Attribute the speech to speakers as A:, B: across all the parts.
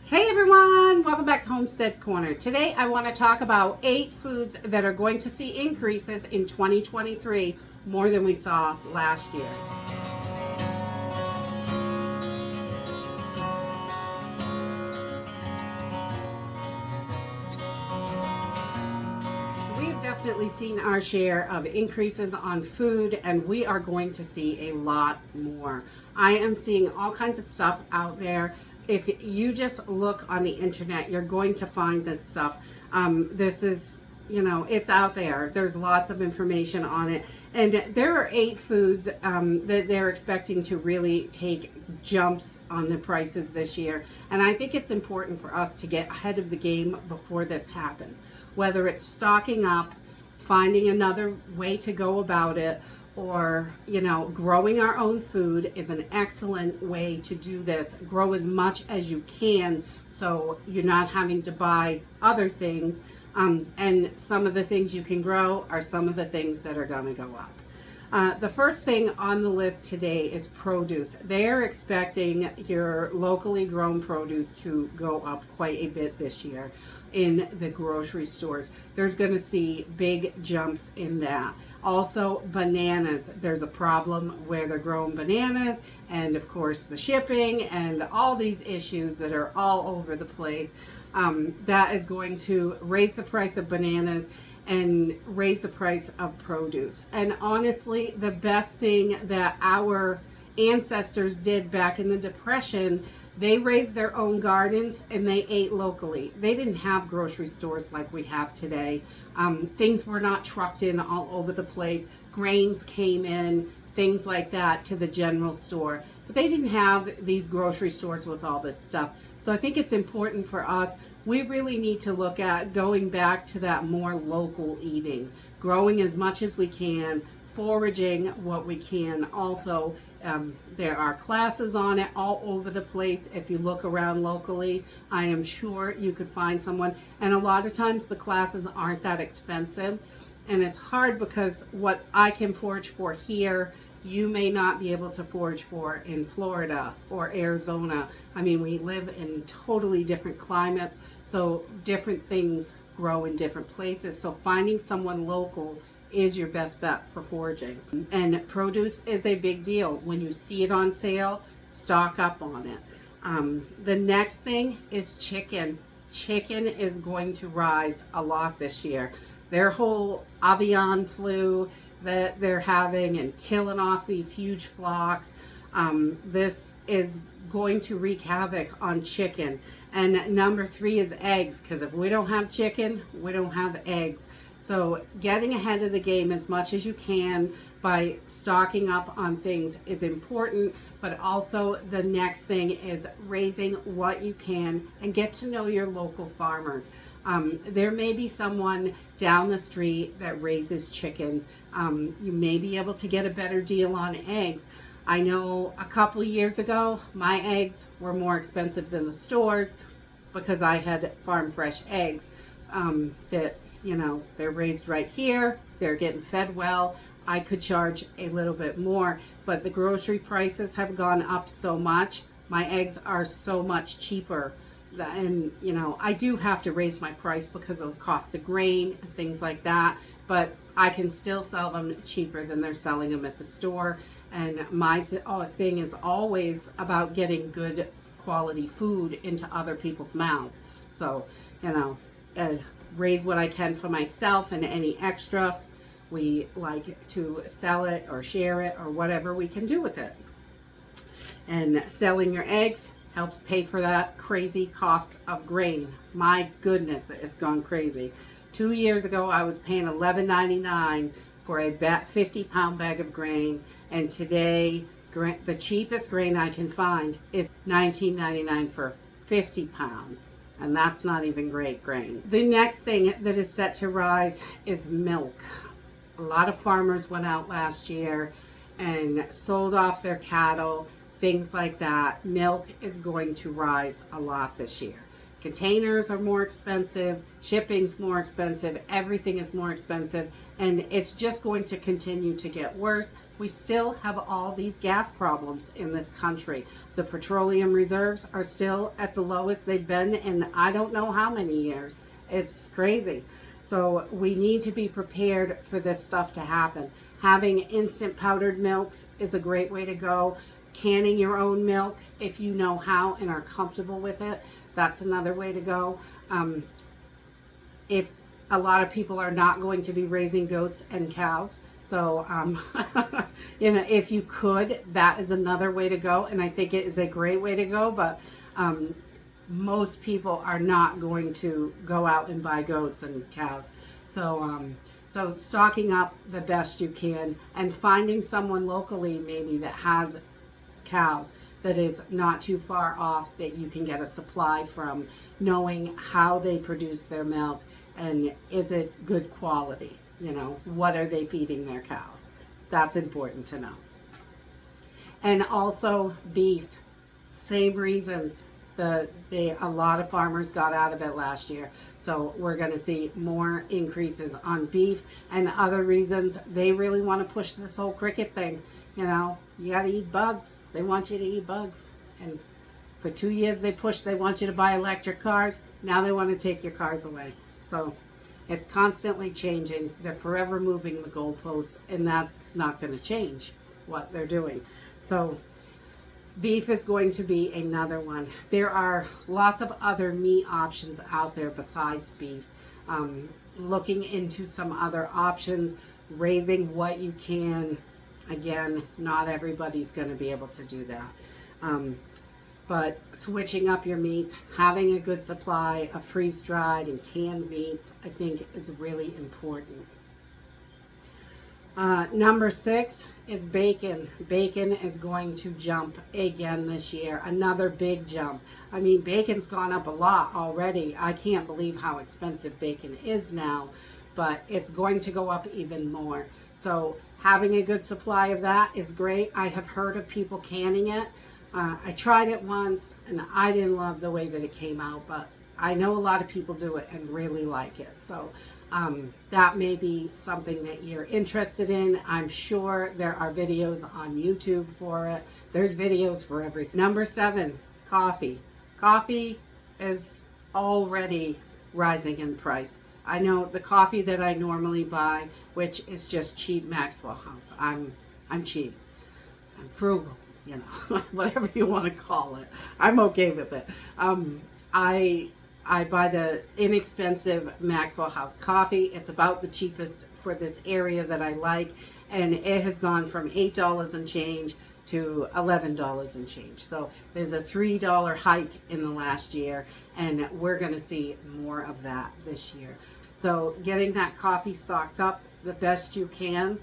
A: Hey everyone, welcome back to Homestead Corner. Today I want to talk about 8 foods that are going to see increases in 2023 more than we saw last year. We have definitely seen our share of increases on food, and we are going to see a lot more. I am seeing all kinds of stuff out there. If you just look on the internet, you're going to find this stuff. This is, it's out there. There's lots of information on it. And there are 8 foods that they're expecting to really take jumps on the prices this year. And I think it's important for us to get ahead of the game before this happens. Whether it's stocking up, finding another way to go about it, or growing our own food is an excellent way to do this. Grow as much as you can so you're not having to buy other things, and some of the things you can grow are some of the things that are going to go up. The first thing on the list today is produce. They're expecting your locally grown produce to go up quite a bit this year in the grocery stores. There's going to see big jumps in that. Also, bananas. There's a problem where they're growing bananas, and of course the shipping and all these issues that are all over the place. That is going to raise the price of bananas and raise the price of produce. And honestly, the best thing that our ancestors did back in the Depression, they raised their own gardens and they ate locally. They didn't have grocery stores like we have today. Things were not trucked in all over the place. Grains came in, things like that, to the general store. But they didn't have these grocery stores with all this stuff. So I think it's important for us. We really need to look at going back to that more local eating, growing as much as we can, foraging what we can. Also, there are classes on it all over the place. If you look around locally, I am sure you could find someone. And a lot of times the classes aren't that expensive. And it's hard because what I can forage for here, you may not be able to forage for in Florida or Arizona. I mean, we live in totally different climates, so different things grow in different places. So finding someone local is your best bet for foraging. And produce is a big deal. When you see it on sale, stock up on it. The next thing is chicken. Chicken is going to rise a lot this year. Their whole avian flu that they're having and killing off these huge flocks, this is going to wreak havoc on chicken. And number 3 is eggs, because if we don't have chicken, we don't have eggs. So getting ahead of the game as much as you can by stocking up on things is important, but also the next thing is raising what you can and get to know your local farmers. There may be someone down the street that raises chickens. You may be able to get a better deal on eggs. I know a couple years ago, my eggs were more expensive than the stores because I had farm fresh eggs that, they're raised right here. They're getting fed well. I could charge a little bit more, but the grocery prices have gone up so much. My eggs are so much cheaper. And, I do have to raise my price because of the cost of grain and things like that, but I can still sell them cheaper than they're selling them at the store. And my thing is always about getting good quality food into other people's mouths. So, raise what I can for myself, and any extra, we like to sell it or share it or whatever we can do with it. And selling your eggs helps pay for that crazy cost of grain. My goodness, it's gone crazy. 2 years ago, I was paying $11.99 for a 50-pound bag of grain, and today the cheapest grain I can find is $19.99 for 50 pounds. And that's not even great grain. The next thing that is set to rise is milk. A lot of farmers went out last year and sold off their cattle, things like that. Milk is going to rise a lot this year. Containers are more expensive, shipping's more expensive, everything is more expensive, and it's just going to continue to get worse We still have all these gas problems in this country. The petroleum reserves are still at the lowest they've been in I don't know how many years. It's crazy. So we need to be prepared for this stuff to happen. Having instant powdered milks is a great way to go. Canning your own milk if you know how and are comfortable with it, that's another way to go. If a lot of people are not going to be raising goats and cows, so you know, if you could, that is another way to go, and I think it is a great way to go. But most people are not going to go out and buy goats and cows. So stocking up the best you can and finding someone locally maybe that has cows that is not too far off that you can get a supply from, knowing how they produce their milk and is it good quality, you know, what are they feeding their cows. That's important to know. And also beef, same reasons. A lot of farmers got out of it last year, so we're going to see more increases on beef. And other reasons, they really want to push this whole cricket thing. You know, you got to eat bugs. They want you to eat bugs. And for 2 years they want you to buy electric cars. Now they want to take your cars away. So it's constantly changing. They're forever moving the goalposts, and that's not going to change what they're doing. So beef is going to be another one. There are lots of other meat options out there besides beef. Looking into some other options, raising what you can. Again, not everybody's going to be able to do that. But switching up your meats, having a good supply of freeze-dried and canned meats, I think is really important. Number 6 is bacon. Bacon is going to jump again this year. Another big jump. I mean, bacon's gone up a lot already. I can't believe how expensive bacon is now, but it's going to go up even more. So having a good supply of that is great. I have heard of people canning it. I tried it once and I didn't love the way that it came out, but I know a lot of people do it and really like it. So that may be something that you're interested in. I'm sure there are videos on YouTube for it. There's videos for everything. Number 7, coffee. Coffee is already rising in price. I know the coffee that I normally buy, which is just cheap Maxwell House. I'm cheap. I'm frugal, you know, whatever you want to call it. I'm okay with it. I buy the inexpensive Maxwell House coffee. It's about the cheapest for this area that I like, and it has gone from $8 and change to $11 and change. So there's a $3 hike in the last year, and we're going to see more of that this year. So getting that coffee stocked up the best you can,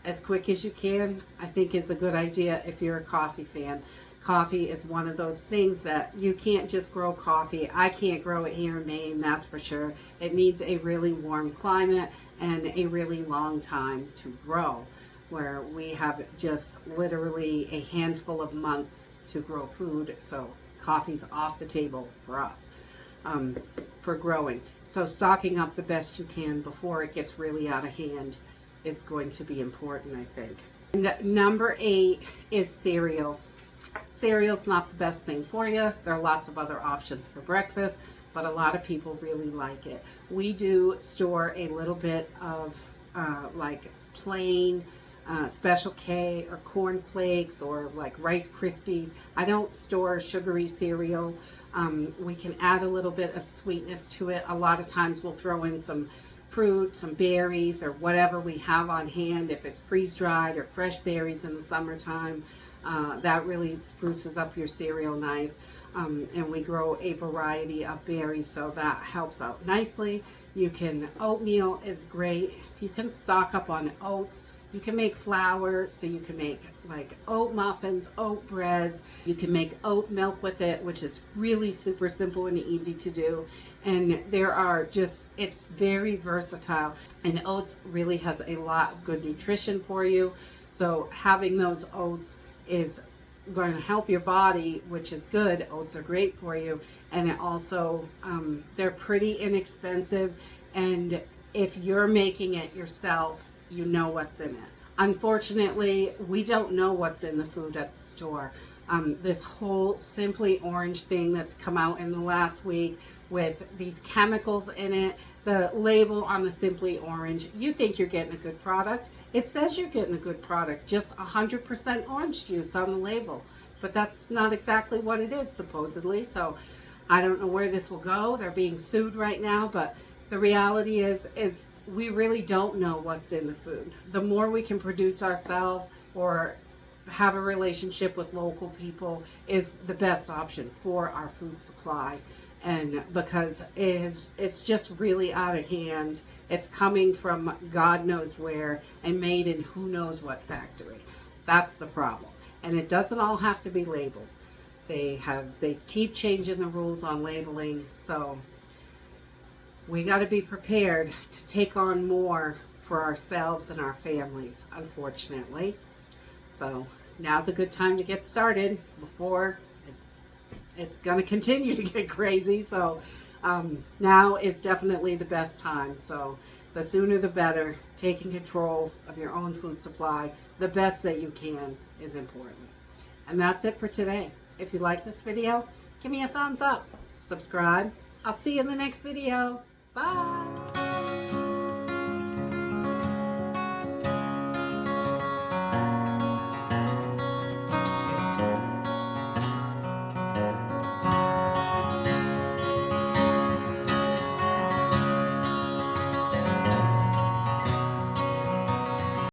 A: as quick as you can, I think is a good idea if you're a coffee fan. Coffee is one of those things that you can't just grow coffee. I can't grow it here in Maine, that's for sure. It needs a really warm climate and a really long time to grow, where we have just literally a handful of months to grow food. So coffee's off the table for us for growing. So stocking up the best you can before it gets really out of hand is going to be important, I think. And number 8 is cereal. Cereal's not the best thing for you. There are lots of other options for breakfast, but a lot of people really like it. We do store a little bit of like plain Special K or corn flakes or like Rice Krispies. I don't store sugary cereal. We can add a little bit of sweetness to it. A lot of times we'll throw in some fruit, some berries, or whatever we have on hand. If it's freeze-dried or fresh berries in the summertime, that really spruces up your cereal nice. And we grow a variety of berries, so that helps out nicely. Oatmeal is great. You can stock up on oats. You can make flour, so you can make like oat muffins, oat breads. You can make oat milk with it, which is really super simple and easy to do. And it's very versatile. And oats really has a lot of good nutrition for you. So having those oats is going to help your body, which is good. Oats are great for you. And it also, they're pretty inexpensive. And if you're making it yourself, you know what's in it. Unfortunately, we don't know what's in the food at the store. This whole Simply Orange thing that's come out in the last week with these chemicals in it, the label on the Simply Orange, you think you're getting a good product. It says you're getting a good product, just 100% orange juice on the label. But that's not exactly what it is, supposedly. So I don't know where this will go. They're being sued right now, but the reality is we really don't know what's in the food. The more we can produce ourselves or have a relationship with local people is the best option for our food supply. And because it's just really out of hand. It's coming from God knows where and made in who knows what factory. That's the problem. And it doesn't all have to be labeled. They keep changing the rules on labeling. So we got to be prepared to take on more for ourselves and our families, unfortunately. So now's a good time to get started before it's going to continue to get crazy. So now is definitely the best time. So the sooner the better. Taking control of your own food supply, the best that you can, is important. And that's it for today. If you like this video, give me a thumbs up. Subscribe. I'll see you in the next video. Bye.